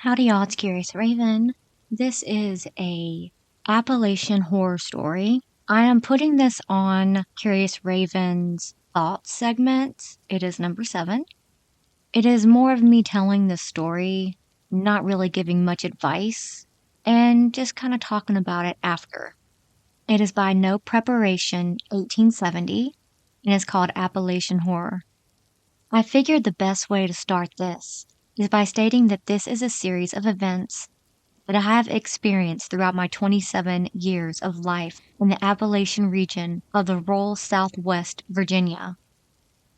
Howdy y'all, it's Curious Raven. This is a Appalachian horror story. I am putting this on Curious Raven's Thoughts segment. It is number 7. It is more of me telling the story, not really giving much advice, and just kind of talking about it after. It is by No Preparation 1870, and it's called Appalachian Horror. I figured the best way to start this is by stating that this is a series of events that I have experienced throughout my 27 years of life in the Appalachian region of the rural Southwest Virginia.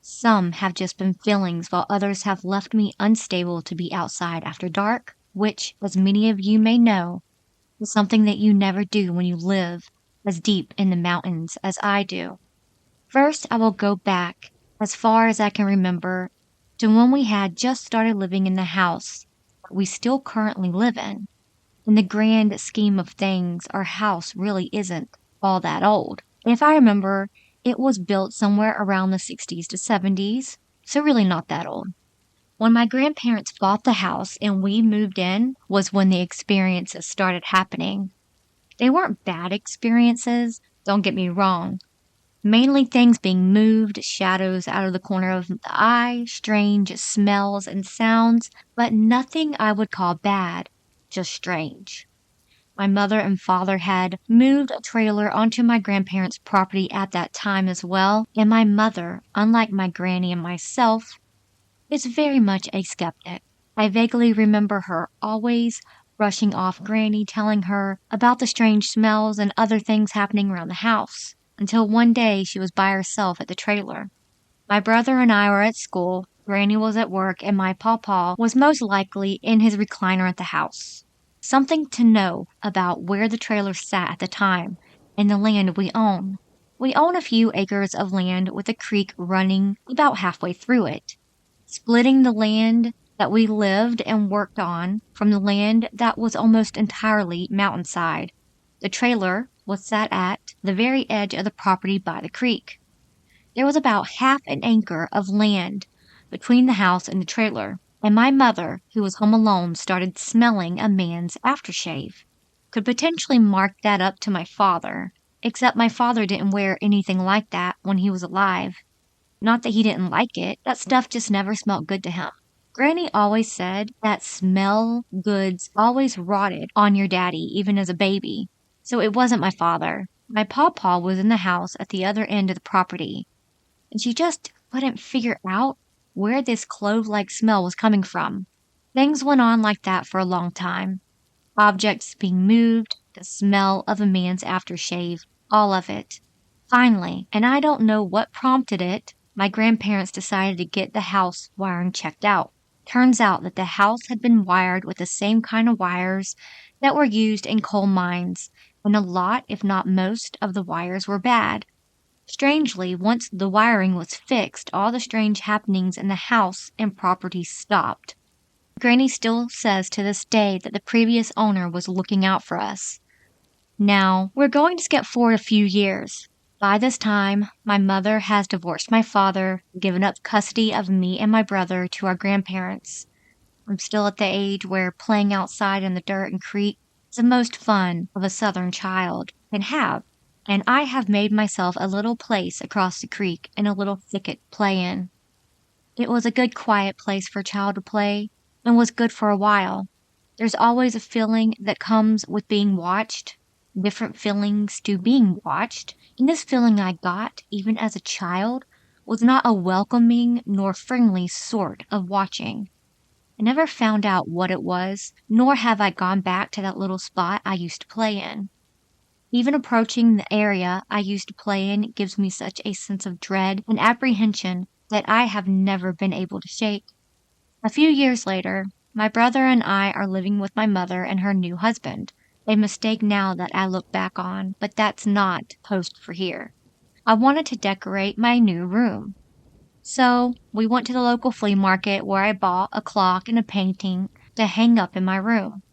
Some have just been feelings, while others have left me unstable to be outside after dark, which, as many of you may know, is something that you never do when you live as deep in the mountains as I do. First, I will go back as far as I can remember to when we had just started living in the house we still currently live in. In the grand scheme of things, our house really isn't all that old. If I remember, it was built somewhere around the 60s to 70s, so really not that old. When my grandparents bought the house and we moved in was when the experiences started happening. They weren't bad experiences, don't get me wrong. Mainly things being moved, shadows out of the corner of the eye, strange smells and sounds, but nothing I would call bad, just strange. My mother and father had moved a trailer onto my grandparents' property at that time as well, and my mother, unlike my granny and myself, is very much a skeptic. I vaguely remember her always brushing off Granny telling her about the strange smells and other things happening around the house, until one day she was by herself at the trailer. My brother and I were at school, Granny was at work, and my pawpaw was most likely in his recliner at the house. Something to know about where the trailer sat at the time and the land we own. We own a few acres of land with a creek running about halfway through it, splitting the land that we lived and worked on from the land that was almost entirely mountainside. The trailer was sat at the very edge of the property by the creek. There was about half an acre of land between the house and the trailer, and my mother, who was home alone, started smelling a man's aftershave. Could potentially mark that up to my father, except my father didn't wear anything like that when he was alive. Not that he didn't like it, that stuff just never smelled good to him. Granny always said that smell goods always rotted on your daddy, even as a baby. So it wasn't my father. My pawpaw was in the house at the other end of the property, and she just couldn't figure out where this clove-like smell was coming from. Things went on like that for a long time. Objects being moved, the smell of a man's aftershave, all of it. Finally, and I don't know what prompted it, my grandparents decided to get the house wiring checked out. Turns out that the house had been wired with the same kind of wires that were used in coal mines, and a lot, if not most, of the wires were bad. Strangely, once the wiring was fixed, all the strange happenings in the house and property stopped. Granny still says to this day that the previous owner was looking out for us. Now, we're going to skip forward a few years. By this time, my mother has divorced my father, given up custody of me and my brother to our grandparents. I'm still at the age where playing outside in the dirt and creek is the most fun of a southern child can have, and I have made myself a little place across the creek and a little thicket to play in. It was a good quiet place for a child to play, and was good for a while. There's always a feeling that comes with being watched, different feelings to being watched, and this feeling I got, even as a child, was not a welcoming nor friendly sort of watching. I never found out what it was, nor have I gone back to that little spot I used to play in. Even approaching the area I used to play in gives me such a sense of dread and apprehension that I have never been able to shake. A few years later, my brother and I are living with my mother and her new husband. A mistake now that I look back on, but that's not post for here. I wanted to decorate my new room. So we went to the local flea market where I bought a clock and a painting to hang up in my room.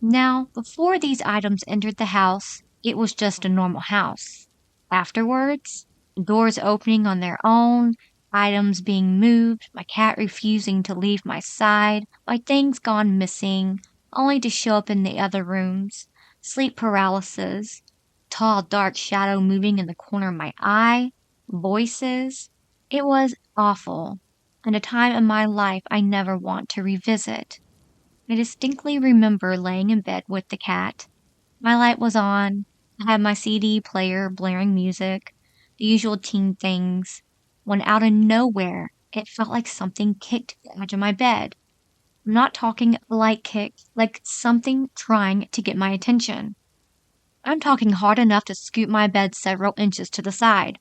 Now, before these items entered the house, it was just a normal house. Afterwards, doors opening on their own, items being moved, my cat refusing to leave my side, my things gone missing, only to show up in the other rooms, sleep paralysis, tall dark shadow moving in the corner of my eye, voices. It was awful, and a time in my life I never want to revisit. I distinctly remember laying in bed with the cat. My light was on. I had my CD player blaring music, the usual teen things, when out of nowhere, it felt like something kicked the edge of my bed. I'm not talking a light kick, like something trying to get my attention. I'm talking hard enough to scoot my bed several inches to the side.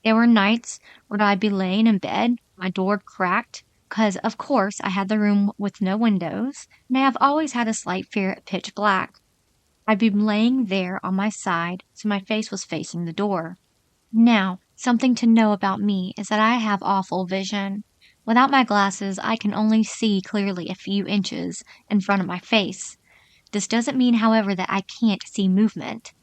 There were nights when I'd be laying in bed, my door cracked, 'cause of course I had the room with no windows, and I have always had a slight fear at pitch black. I'd be laying there on my side, so my face was facing the door. Now, something to know about me is that I have awful vision. Without my glasses, I can only see clearly a few inches in front of my face. This doesn't mean, however, that I can't see movement.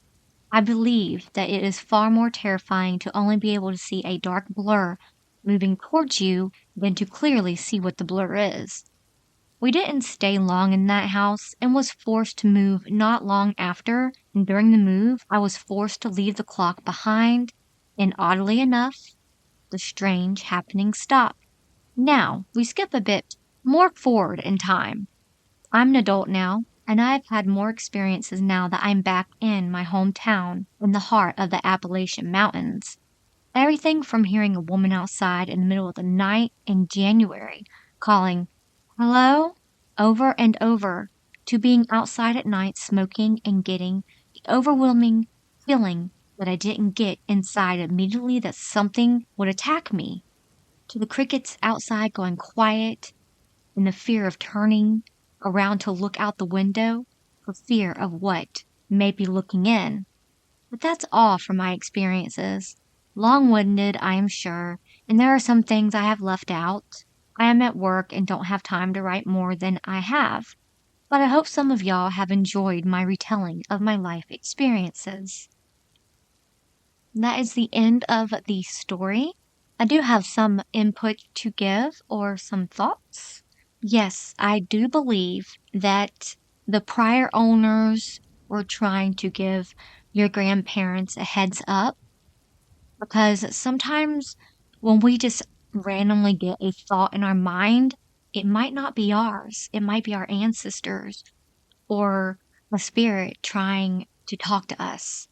I believe that it is far more terrifying to only be able to see a dark blur moving towards you than to clearly see what the blur is. We didn't stay long in that house and was forced to move not long after, and during the move, I was forced to leave the clock behind, and oddly enough, the strange happening stopped. Now, we skip a bit more forward in time. I'm an adult now, and I've had more experiences now that I'm back in my hometown in the heart of the Appalachian Mountains. Everything from hearing a woman outside in the middle of the night in January calling, "Hello?" over and over, to being outside at night smoking and getting the overwhelming feeling that I didn't get inside immediately that something would attack me, to the crickets outside going quiet, and the fear of turning around to look out the window for fear of what may be looking in. But that's all from my experiences. Long-winded, I am sure, and there are some things I have left out. I am at work and don't have time to write more than I have, but I hope some of y'all have enjoyed my retelling of my life experiences. That is the end of the story. I do have some input to give or some thoughts. Yes, I do believe that the prior owners were trying to give your grandparents a heads up, because sometimes when we just randomly get a thought in our mind, it might not be ours. It might be our ancestors or a spirit trying to talk to us.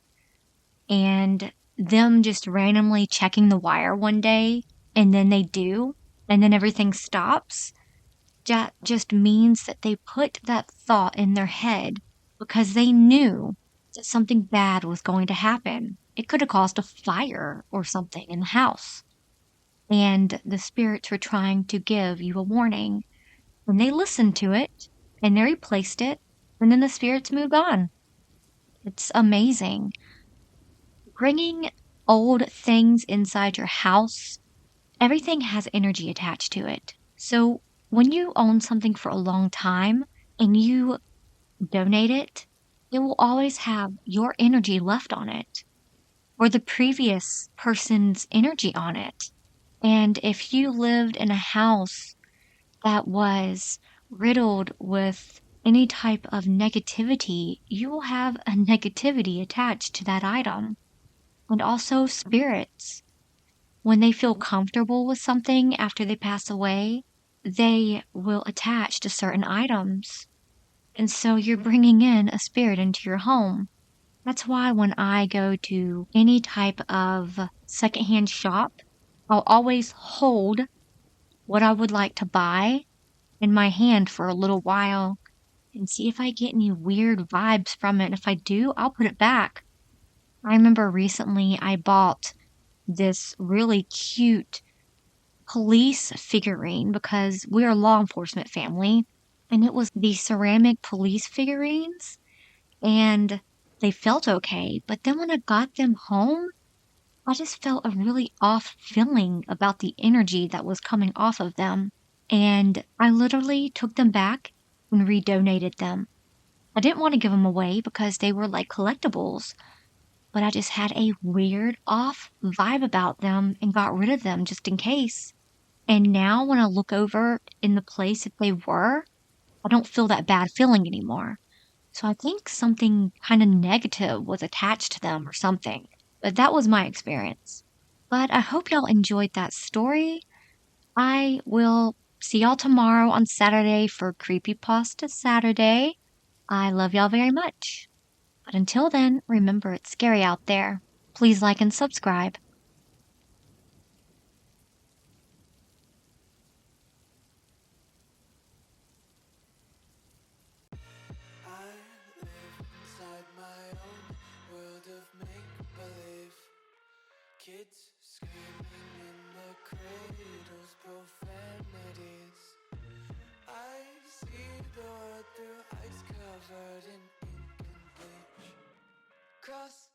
And them just randomly checking the wire one day, and then they do, and then everything stops. That just means that they put that thought in their head because they knew that something bad was going to happen. It could have caused a fire or something in the house. And the spirits were trying to give you a warning. And they listened to it, and they replaced it, and then the spirits moved on. It's amazing. Bringing old things inside your house, everything has energy attached to it. So when you own something for a long time and you donate it, it will always have your energy left on it, or the previous person's energy on it. And if you lived in a house that was riddled with any type of negativity, you will have a negativity attached to that item. And also spirits. When they feel comfortable with something after they pass away, they will attach to certain items. And so you're bringing in a spirit into your home. That's why when I go to any type of secondhand shop, I'll always hold what I would like to buy in my hand for a little while and see if I get any weird vibes from it. And if I do, I'll put it back. I remember recently I bought this really cute police figurine because we're a law enforcement family, and it was the ceramic police figurines, and they felt okay. But then when I got them home, I just felt a really off feeling about the energy that was coming off of them. And I literally took them back and redonated them. I didn't want to give them away because they were like collectibles, but I just had a weird off vibe about them and got rid of them just in case. And now when I look over in the place that they were, I don't feel that bad feeling anymore. So I think something kind of negative was attached to them or something. But that was my experience. But I hope y'all enjoyed that story. I will see y'all tomorrow on Saturday for Creepypasta Saturday. I love y'all very much. But until then, remember it's scary out there. Please like and subscribe. I live inside my own world of make-believe. Kids screaming in the cradles, profanities. I see the world through ice covered in ink and bleach. Cross